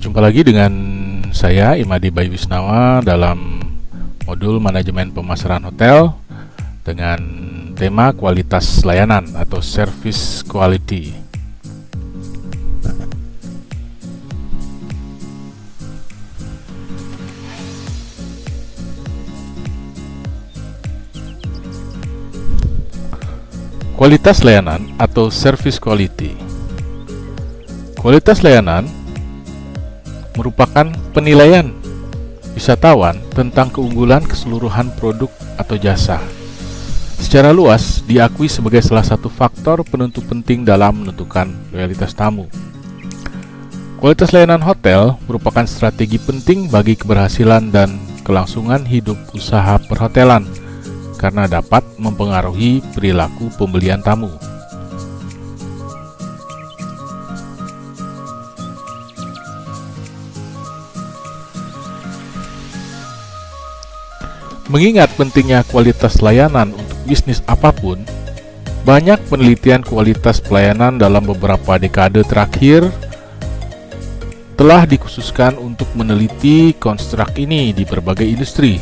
Jumpa lagi dengan saya Imadi Bayu Wisnawa dalam modul manajemen pemasaran hotel dengan tema kualitas layanan atau service quality. Kualitas layanan atau service quality. Kualitas layanan merupakan penilaian wisatawan tentang keunggulan keseluruhan produk atau jasa. Secara luas diakui sebagai salah satu faktor penentu penting dalam menentukan loyalitas tamu. Kualitas layanan hotel merupakan strategi penting bagi keberhasilan dan kelangsungan hidup usaha perhotelan karena dapat mempengaruhi perilaku pembelian tamu. Mengingat pentingnya kualitas layanan untuk bisnis apapun, banyak penelitian kualitas pelayanan dalam beberapa dekade terakhir telah dikhususkan untuk meneliti konstruk ini di berbagai industri.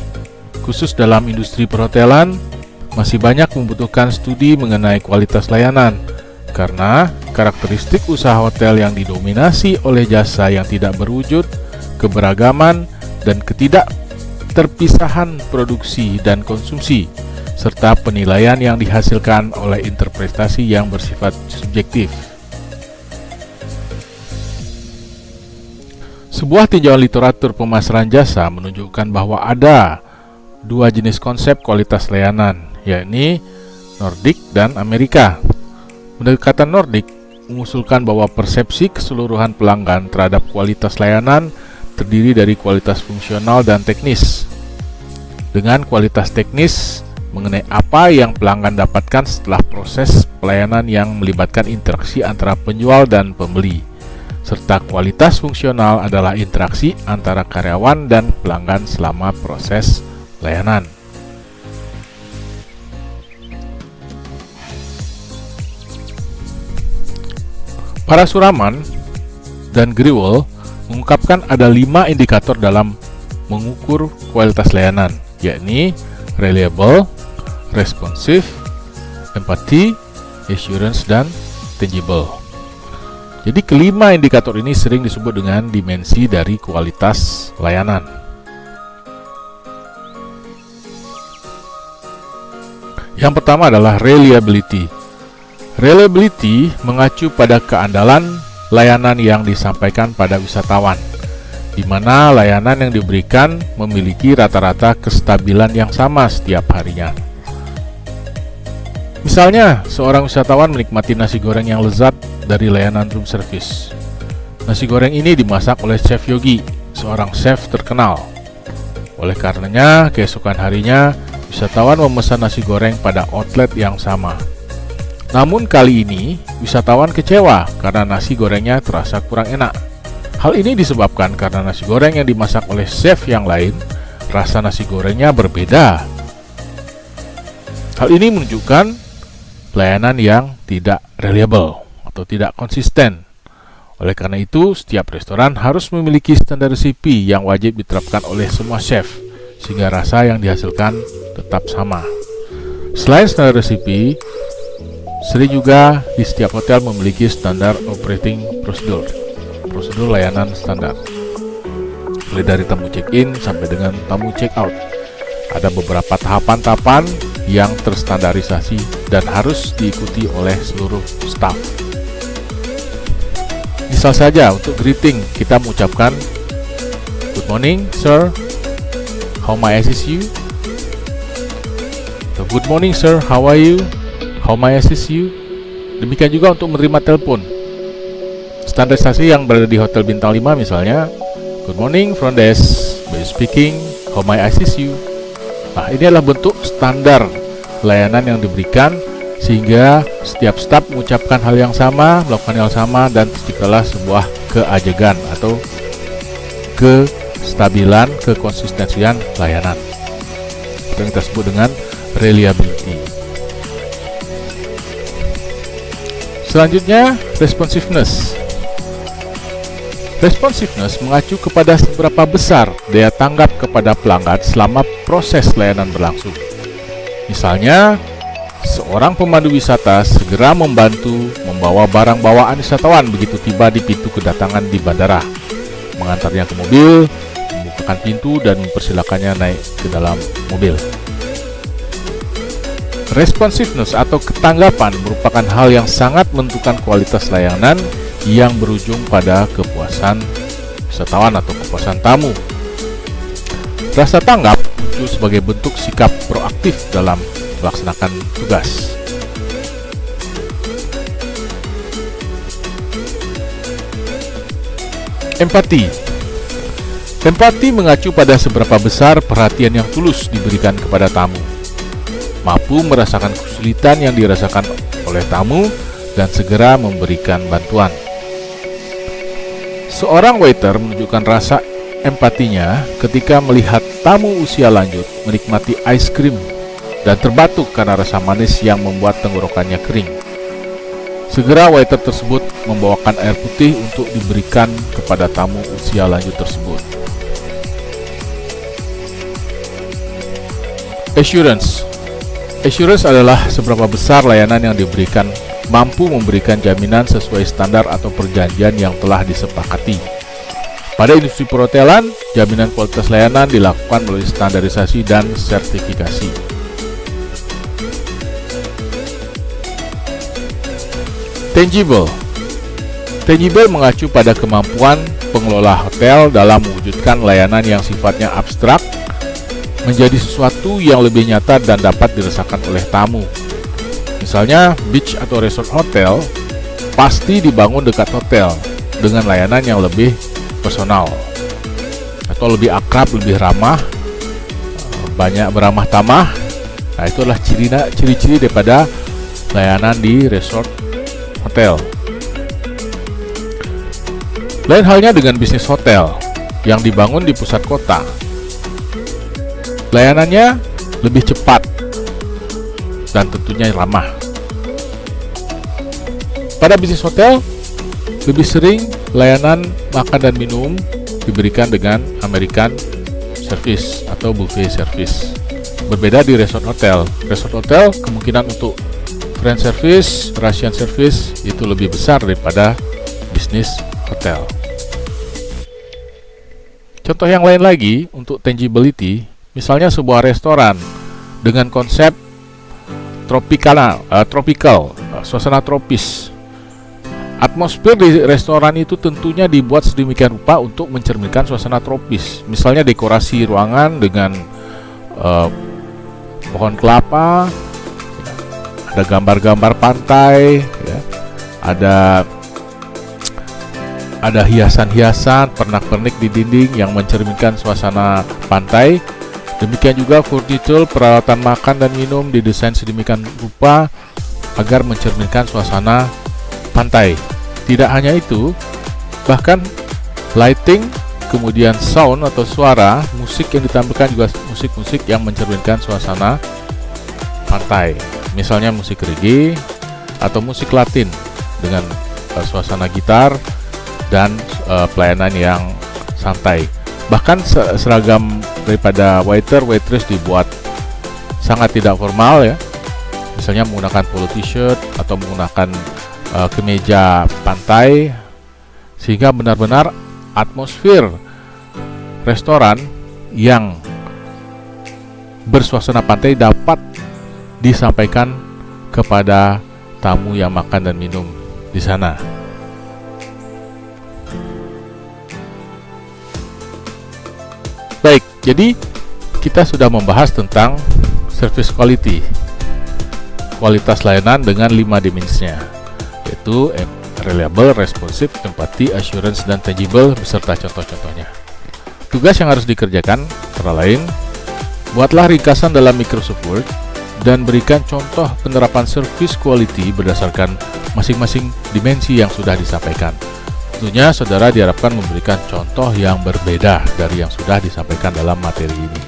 Khusus dalam industri perhotelan, masih banyak membutuhkan studi mengenai kualitas layanan, karena karakteristik usaha hotel yang didominasi oleh jasa yang tidak berwujud, keberagaman, dan ketidakterpisahan produksi dan konsumsi, serta penilaian yang dihasilkan oleh interpretasi yang bersifat subjektif. Sebuah tinjauan literatur pemasaran jasa menunjukkan bahwa ada dua jenis konsep kualitas layanan, yakni Nordik dan Amerika. Pendekatan Nordik mengusulkan bahwa persepsi keseluruhan pelanggan terhadap kualitas layanan terdiri dari kualitas fungsional dan teknis. Dengan kualitas teknis mengenai apa yang pelanggan dapatkan setelah proses pelayanan yang melibatkan interaksi antara penjual dan pembeli, serta kualitas fungsional adalah interaksi antara karyawan dan pelanggan selama proses layanan. Para Suraman dan Grewal mengungkapkan ada 5 indikator dalam mengukur kualitas layanan, yakni reliable, responsive, empathy, assurance, dan tangible. Jadi kelima indikator ini sering disebut dengan dimensi dari kualitas layanan. Yang pertama adalah reliability. Reliability mengacu pada keandalan layanan yang disampaikan pada wisatawan, di mana layanan yang diberikan memiliki rata-rata kestabilan yang sama setiap harinya. Misalnya, seorang wisatawan menikmati nasi goreng yang lezat dari layanan room service. Nasi goreng ini dimasak oleh Chef Yogi, seorang chef terkenal. Oleh karenanya, keesokan harinya wisatawan memesan nasi goreng pada outlet yang sama. Namun kali ini, wisatawan kecewa karena nasi gorengnya terasa kurang enak. Hal ini disebabkan karena nasi goreng yang dimasak oleh chef yang lain, rasa nasi gorengnya berbeda. Hal ini menunjukkan pelayanan yang tidak reliable atau tidak konsisten. Oleh karena itu, setiap restoran harus memiliki standar CP yang wajib diterapkan oleh semua chef, sehingga rasa yang dihasilkan tetap sama. Selain standar CP, sering juga di setiap hotel memiliki standar operating prosedur layanan standar, mulai dari tamu check-in sampai dengan tamu check-out. Ada beberapa tahapan-tahapan yang terstandarisasi dan harus diikuti oleh seluruh staf. Misal saja untuk greeting, kita mengucapkan good morning sir, how may I assist you? Good morning sir, how are you? How may I assist you? Demikian juga untuk menerima telepon. Standarisasi yang berada di hotel bintang 5 misalnya, good morning front desk, by speaking, how may I assist you? Nah, ini adalah bentuk standar layanan yang diberikan sehingga setiap staf mengucapkan hal yang sama, melakukan hal yang sama, dan terciptalah sebuah keajegan atau kestabilan, kekonsistensian layanan. Itu yang kita sebut dengan reliability. Selanjutnya, responsiveness. Responsiveness mengacu kepada seberapa besar daya tanggap kepada pelanggan selama proses layanan berlangsung. Misalnya, seorang pemandu wisata segera membantu membawa barang bawaan wisatawan begitu tiba di pintu kedatangan di bandara, mengantarnya ke mobil, membukakan pintu dan mempersilakannya naik ke dalam mobil. Responsiveness atau ketanggapan merupakan hal yang sangat menentukan kualitas layanan yang berujung pada kepuasan wisatawan atau kepuasan tamu. Rasa tanggap muncul sebagai bentuk sikap proaktif dalam melaksanakan tugas. Empati. Empati mengacu pada seberapa besar perhatian yang tulus diberikan kepada tamu, mampu merasakan kesulitan yang dirasakan oleh tamu, dan segera memberikan bantuan. Seorang waiter menunjukkan rasa empatinya ketika melihat tamu usia lanjut menikmati es krim dan terbatuk karena rasa manis yang membuat tenggorokannya kering. Segera waiter tersebut membawakan air putih untuk diberikan kepada tamu usia lanjut tersebut. Assurance. Assurance adalah seberapa besar layanan yang diberikan mampu memberikan jaminan sesuai standar atau perjanjian yang telah disepakati. Pada industri perhotelan, jaminan kualitas layanan dilakukan melalui standarisasi dan sertifikasi. Tangible. Tangible mengacu pada kemampuan pengelola hotel dalam mewujudkan layanan yang sifatnya abstrak menjadi sesuatu yang lebih nyata dan dapat dirasakan oleh tamu. Misalnya, beach atau resort hotel pasti dibangun dekat hotel dengan layanan yang lebih personal atau lebih akrab, lebih ramah, banyak beramah tamah. Nah, itulah ciri-ciri daripada layanan di resort hotel. Lain halnya dengan bisnis hotel yang dibangun di pusat kota. Layanannya lebih cepat dan tentunya ramah. Pada bisnis hotel, lebih sering layanan makan dan minum diberikan dengan American service atau buffet service. Berbeda di resort hotel. Resort hotel kemungkinan untuk French service, Russian service itu lebih besar daripada bisnis hotel. Contoh yang lain lagi untuk tangibility, misalnya sebuah restoran dengan konsep tropical, suasana tropis. Atmosfer di restoran itu tentunya dibuat sedemikian rupa untuk mencerminkan suasana tropis. Misalnya dekorasi ruangan dengan pohon kelapa, ada gambar-gambar pantai, ya, ada hiasan-hiasan, pernak-pernik di dinding yang mencerminkan suasana pantai. Demikian juga furniture, peralatan makan dan minum didesain sedemikian rupa agar mencerminkan suasana pantai. Tidak hanya itu, bahkan lighting, kemudian sound atau suara, musik yang ditampilkan juga musik-musik yang mencerminkan suasana pantai. Misalnya musik reggae atau musik Latin dengan suasana gitar dan pelayanan yang santai. Bahkan seragam daripada waiter waitress dibuat sangat tidak formal, ya. Misalnya menggunakan polo t-shirt atau menggunakan kemeja pantai, sehingga benar-benar atmosfer restoran yang bersuasana pantai dapat disampaikan kepada tamu yang makan dan minum di sana. Baik, jadi kita sudah membahas tentang service quality, kualitas layanan dengan 5 dimensinya, yaitu reliable, responsive, empathy, assurance, dan tangible beserta contoh-contohnya. Tugas yang harus dikerjakan antara lain, buatlah ringkasan dalam Microsoft Word dan berikan contoh penerapan service quality berdasarkan masing-masing dimensi yang sudah disampaikan. Tentunya saudara diharapkan memberikan contoh yang berbeda dari yang sudah disampaikan dalam materi ini.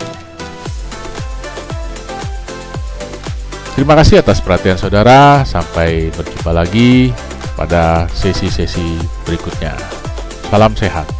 Terima kasih atas perhatian saudara. Sampai berjumpa lagi pada sesi-sesi berikutnya. Salam sehat.